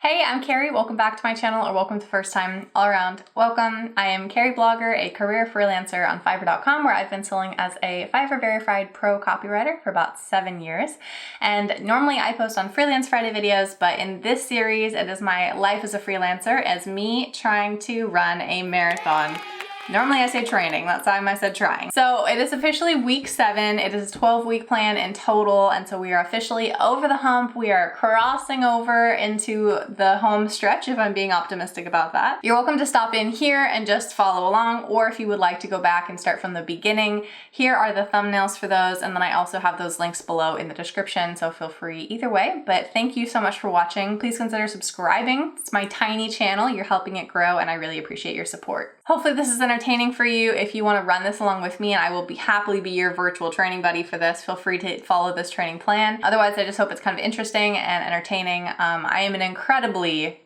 Hey, I'm Carrie. Welcome back to my channel, or welcome the first time, all around. Welcome. I am carrieblogger, a career freelancer on Fiverr.com, where I've been selling as a Fiverr verified pro copywriter for about 7 years. And normally I post on Freelance Friday videos, but in this series, it is my life as a freelancer as me trying to run a marathon. Normally I say training, that time I said trying. So it is officially week 7. It is a 12-week plan in total, and so we are officially over the hump. We are crossing over into the home stretch, if I'm being optimistic about that. You're welcome to stop in here and just follow along, or if you would like to go back and start from the beginning, here are the thumbnails for those, and then I also have those links below in the description, so feel free either way. But thank you so much for watching. Please consider subscribing. It's my tiny channel. You're helping it grow, and I really appreciate your support. Hopefully this is entertaining for you. If you want to run this along with me, and I will happily be your virtual training buddy for this, feel free to follow this training plan. Otherwise, I just hope it's kind of interesting and entertaining. I am an incredibly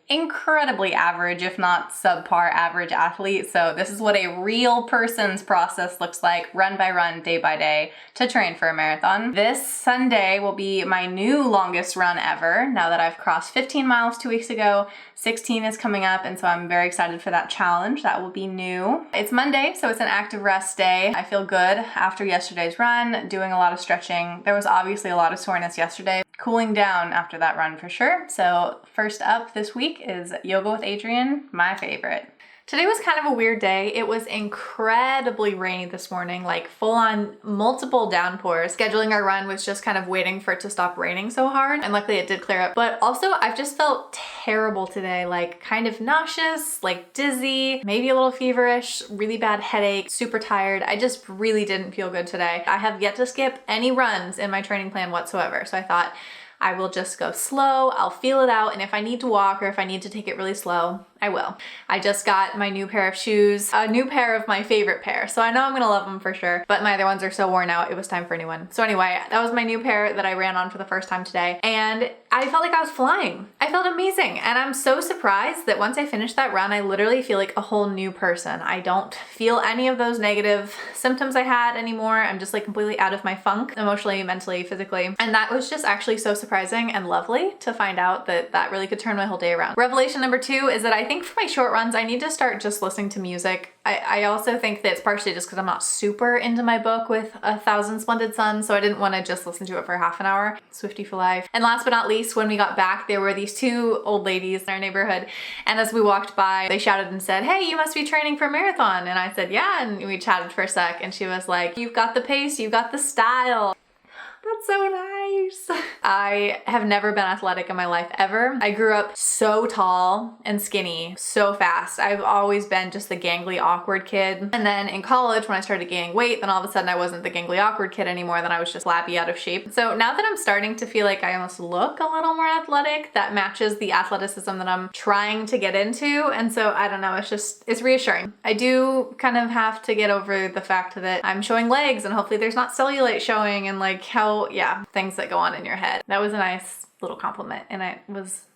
average, if not subpar average athlete. So this is what a real person's process looks like, run by run, day by day, to train for a marathon. This Sunday will be my new longest run ever, now that I've crossed 15 miles 2 weeks ago. 16 is coming up, and so I'm very excited for that challenge. That will be new. It's Monday, so it's an active rest day. I feel good after yesterday's run, doing a lot of stretching. There was obviously a lot of soreness yesterday. Cooling down after that run for sure. So first up this week is yoga with Adriene, my favorite. Today was kind of a weird day. It was incredibly rainy this morning, like full on multiple downpours. Scheduling our run was just kind of waiting for it to stop raining so hard, and luckily it did clear up. But also I've just felt terrible today, like kind of nauseous, like dizzy, maybe a little feverish, really bad headache, super tired. I just really didn't feel good today. I have yet to skip any runs in my training plan whatsoever. So I thought I will just go slow, I'll feel it out, and if I need to walk or if I need to take it really slow, I will. I just got my new pair of shoes, a new pair of my favorite pair, so I know I'm gonna love them for sure, but my other ones are so worn out, it was time for a new one. So anyway, that was my new pair that I ran on for the first time today, and I felt like I was flying. I felt amazing, and I'm so surprised that once I finished that run, I literally feel like a whole new person. I don't feel any of those negative symptoms I had anymore. I'm just like completely out of my funk, emotionally, mentally, physically, and that was just actually so surprising and lovely to find out that that really could turn my whole day around. Revelation number 2 is that I think for my short runs, I need to start just listening to music. I also think that it's partially just because I'm not super into my book with 1,000 Splendid Suns, so I didn't want to just listen to it for half an hour. Swiftie for life. And last but not least, when we got back, there were these 2 old ladies in our neighborhood, and as we walked by, they shouted and said, "Hey, you must be training for a marathon." And I said, "Yeah," and we chatted for a sec, and she was like, "You've got the pace, you've got the style." That's so nice. I have never been athletic in my life ever. I grew up so tall and skinny so fast. I've always been just the gangly, awkward kid. And then in college, when I started gaining weight, then all of a sudden I wasn't the gangly, awkward kid anymore. Then I was just flabby, out of shape. So now that I'm starting to feel like I almost look a little more athletic, that matches the athleticism that I'm trying to get into. And so I don't know, it's reassuring. I do kind of have to get over the fact that I'm showing legs, and hopefully there's not cellulite showing, and like things that go on in your head. That was a nice little compliment, and it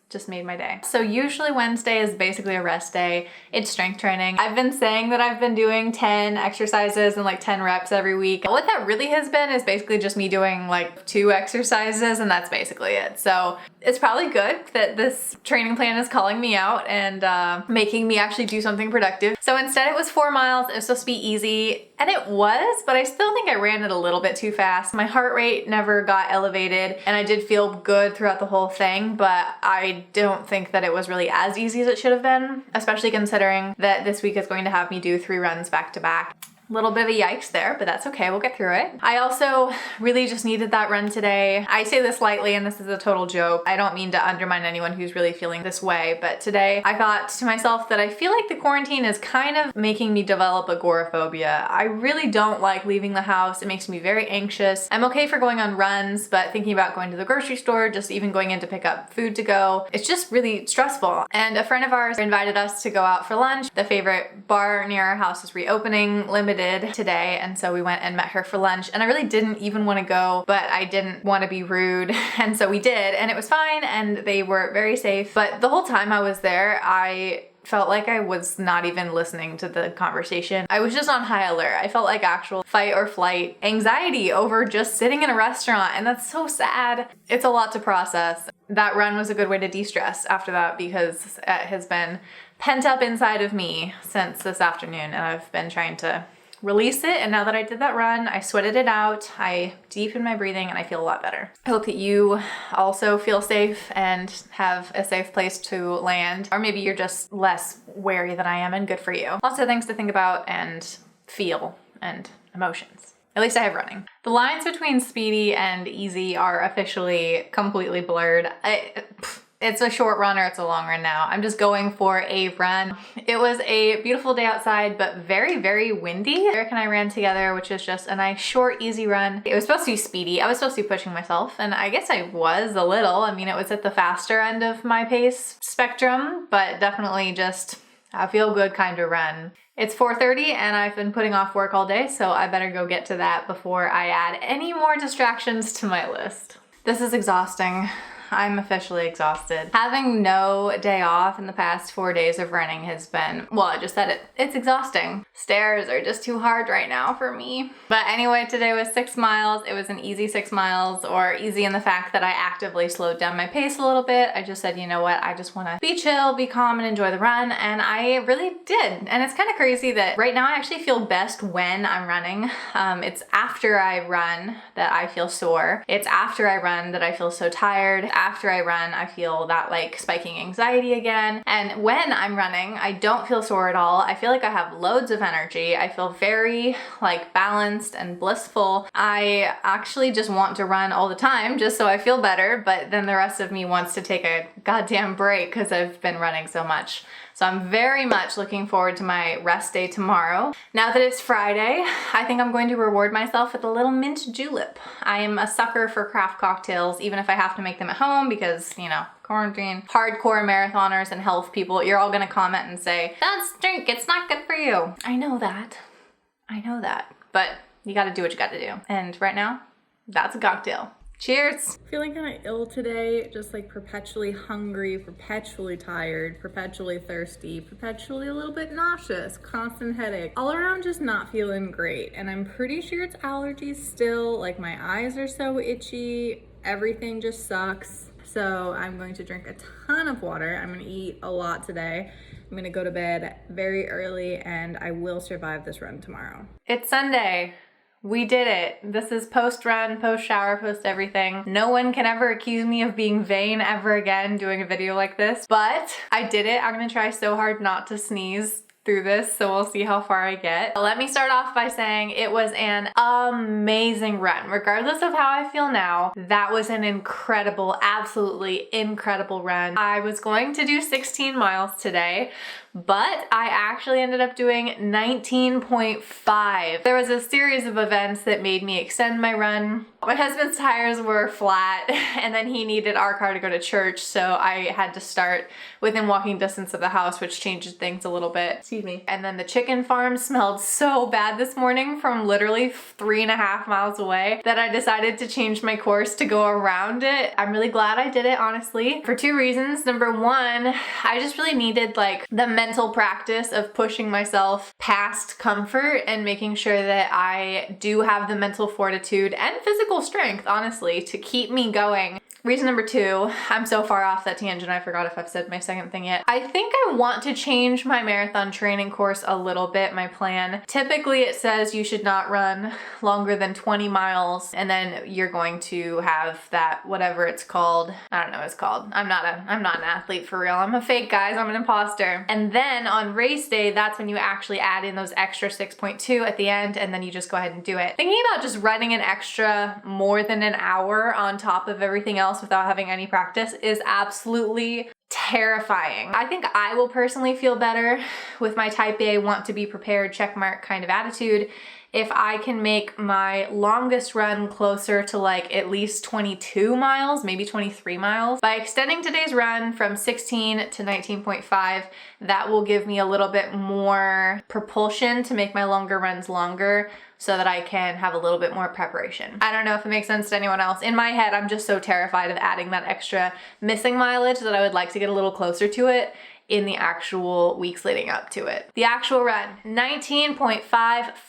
just made my day. So usually Wednesday is basically a rest day. It's strength training. I've been saying that I've been doing 10 exercises and like 10 reps every week. What that really has been is basically just me doing like 2 exercises, and that's basically it. So it's probably good that this training plan is calling me out and making me actually do something productive. So instead it was 4 miles. It was supposed to be easy, and it was, but I still think I ran it a little bit too fast. My heart rate never got elevated, and I did feel good throughout the whole thing, but I don't think that it was really as easy as it should have been, especially considering that this week is going to have me do 3 runs back to back. Little bit of a yikes there, but that's okay, we'll get through it. I also really just needed that run today. I say this lightly, and this is a total joke. I don't mean to undermine anyone who's really feeling this way, but today I thought to myself that I feel like the quarantine is kind of making me develop agoraphobia. I really don't like leaving the house. It makes me very anxious. I'm okay for going on runs, but thinking about going to the grocery store, just even going in to pick up food to go, it's just really stressful. And a friend of ours invited us to go out for lunch. The favorite bar near our house is reopening, limited today, and so we went and met her for lunch, and I really didn't even want to go, but I didn't want to be rude, and so we did, and it was fine, and they were very safe. But the whole time I was there, I felt like I was not even listening to the conversation. I was just on high alert. I felt like actual fight or flight anxiety over just sitting in a restaurant, and that's so sad. It's a lot to process. That run was a good way to de-stress after that because it has been pent up inside of me since this afternoon, and I've been trying to release it. And now that I did that run, I sweated it out, I deepened my breathing, and I feel a lot better. I hope that you also feel safe and have a safe place to land, or maybe you're just less wary than I am, and good for you. Lots of things to think about and feel and emotions. At least I have running. The lines between speedy and easy are officially completely blurred. It's a short run or it's a long run now. I'm just going for a run. It was a beautiful day outside, but very, very windy. Eric and I ran together, which is just a nice, short, easy run. It was supposed to be speedy. I was supposed to be pushing myself, and I guess I was a little. I mean, it was at the faster end of my pace spectrum, but definitely just a feel-good kind of run. It's 4:30 and I've been putting off work all day, so I better go get to that before I add any more distractions to my list. This is exhausting. I'm officially exhausted. Having no day off in the past 4 days of running has been, well, I just said it, it's exhausting. Stairs are just too hard right now for me. But anyway, today was 6 miles. It was an easy 6 miles, or easy in the fact that I actively slowed down my pace a little bit. I just said, you know what, I just wanna be chill, be calm, and enjoy the run, and I really did. And it's kind of crazy that right now I actually feel best when I'm running. It's after I run that I feel sore. It's after I run that I feel so tired. After I run, I feel that like spiking anxiety again. And when I'm running, I don't feel sore at all. I feel like I have loads of energy. I feel very like balanced and blissful. I actually just want to run all the time just so I feel better, but then the rest of me wants to take a goddamn break because I've been running so much. So I'm very much looking forward to my rest day tomorrow. Now that it's Friday, I think I'm going to reward myself with a little mint julep. I am a sucker for craft cocktails, even if I have to make them at home because, you know, quarantine. Hardcore marathoners and health people, you're all gonna comment and say, don't drink, it's not good for you. I know that, but you gotta do what you gotta do. And right now, that's a cocktail. Cheers! Feeling kind of ill today, just like perpetually hungry, perpetually tired, perpetually thirsty, perpetually a little bit nauseous, constant headache, all around just not feeling great. And I'm pretty sure it's allergies still, like my eyes are so itchy, everything just sucks. So I'm going to drink a ton of water. I'm gonna eat a lot today. I'm gonna go to bed very early and I will survive this run tomorrow. It's Sunday. We did it. This is post-run, post-shower, post-everything. No one can ever accuse me of being vain ever again doing a video like this, but I did it. I'm gonna try so hard not to sneeze through this, so we'll see how far I get. Let me start off by saying it was an amazing run. Regardless of how I feel now, that was an incredible, absolutely incredible run. I was going to do 16 miles today, but I actually ended up doing 19.5. There was a series of events that made me extend my run. My husband's tires were flat and then he needed our car to go to church, so I had to start within walking distance of the house, which changes things a little bit. Excuse me. And then the chicken farm smelled so bad this morning from literally 3.5 miles away that I decided to change my course to go around it. I'm really glad I did it, honestly, for 2 reasons. Number one, I just really needed like the mental practice of pushing myself past comfort and making sure that I do have the mental fortitude and physical strength, honestly, to keep me going. Reason number two, I'm so far off that tangent, I forgot if I've said my second thing yet. I think I want to change my marathon training course a little bit, my plan. Typically it says you should not run longer than 20 miles and then you're going to have that, whatever it's called. I don't know what it's called. I'm not an athlete for real. I'm a fake, guys. I'm an imposter. And then on race day, that's when you actually add in those extra 6.2 at the end and then you just go ahead and do it. Thinking about just running an extra more than an hour on top of everything else without having any practice is absolutely terrifying. I think I will personally feel better with my type A, want to be prepared, checkmark kind of attitude if I can make my longest run closer to like at least 22 miles, maybe 23 miles. By extending today's run from 16 to 19.5, that will give me a little bit more propulsion to make my longer runs longer so that I can have a little bit more preparation. I don't know if it makes sense to anyone else. In my head, I'm just so terrified of adding that extra missing mileage that I would like to get a little closer to it. in the actual weeks leading up to it. The actual run, 19.5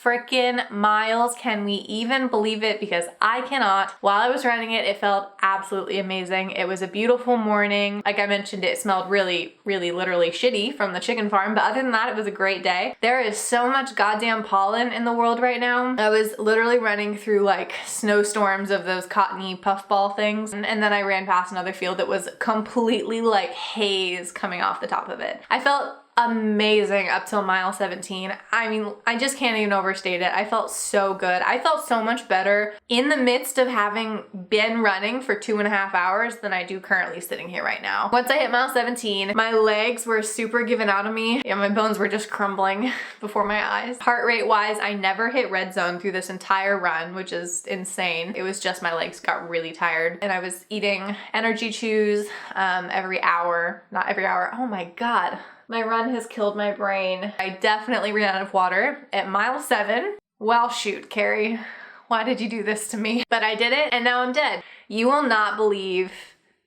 freaking miles. Can we even believe it? Because I cannot. While I was running it, it felt absolutely amazing. It was a beautiful morning. Like I mentioned, it smelled really, really literally shitty from the chicken farm, but other than that, it was a great day. There is so much goddamn pollen in the world right now. I was literally running through like snowstorms of those cottony puffball things, and then I ran past another field that was completely like haze coming off the top of it. I felt amazing up till mile 17. I mean, I just can't even overstate it. I felt so good. I felt so much better in the midst of having been running for 2.5 hours than I do currently sitting here right now. Once I hit mile 17, my legs were super giving out on me. Yeah, my bones were just crumbling before my eyes. Heart rate wise, I never hit red zone through this entire run, which is insane. It was just my legs got really tired, and I was eating energy chews every hour. Not every hour. Oh my God. My run has killed my brain. I definitely ran out of water at mile 7. Well, shoot, Carrie, why did you do this to me? But I did it, and now I'm dead. You will not believe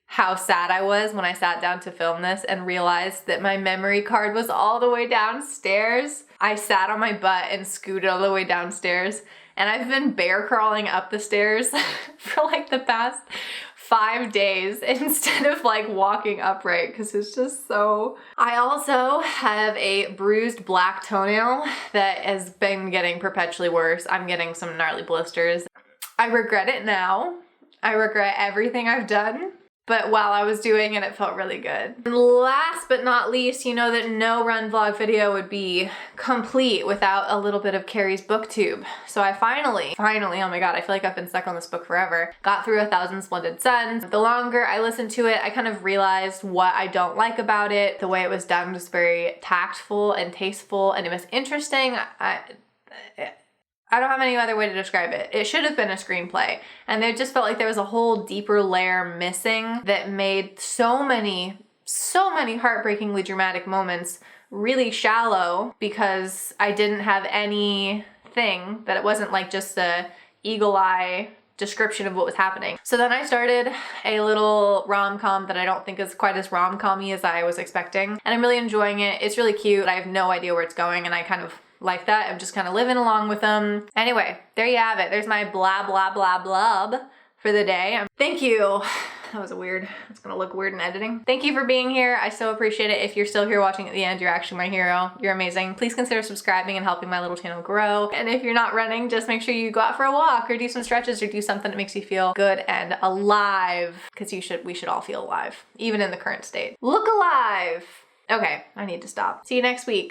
how sad I was when I sat down to film this and realized that my memory card was all the way downstairs. I sat on my butt and scooted all the way downstairs, and I've been bear crawling up the stairs for like the past 5 days instead of like walking upright, because it's just so... I also have a bruised black toenail that has been getting perpetually worse. I'm getting some gnarly blisters. I regret it now. I regret everything I've done. But while I was doing it, it felt really good. And last but not least, you know that no run vlog video would be complete without a little bit of Carrie's booktube. So I finally, oh my God, I feel like I've been stuck on this book forever, got through 1,000 Splendid Suns. The longer I listened to it, I kind of realized what I don't like about it. The way it was done was very tactful and tasteful, and it was interesting. I don't have any other way to describe it. It should have been a screenplay, and it just felt like there was a whole deeper layer missing that made so many heartbreakingly dramatic moments really shallow, because I didn't have anything that it wasn't like just the eagle eye description of what was happening. So then I started a little rom-com that I don't think is quite as rom-com-y as I was expecting, and I'm really enjoying it. It's really cute. I have no idea where it's going, and I kind of like that. I'm just kind of living along with them. Anyway, there you have it. There's my blah, blah, blah, blub for the day. Thank you. That was weird. It's gonna look weird in editing. Thank you for being here. I so appreciate it. If you're still here watching at the end, you're actually my hero. You're amazing. Please consider subscribing and helping my little channel grow. And if you're not running, just make sure you go out for a walk or do some stretches or do something that makes you feel good and alive, because we should all feel alive, even in the current state. Look alive. Okay, I need to stop. See you next week.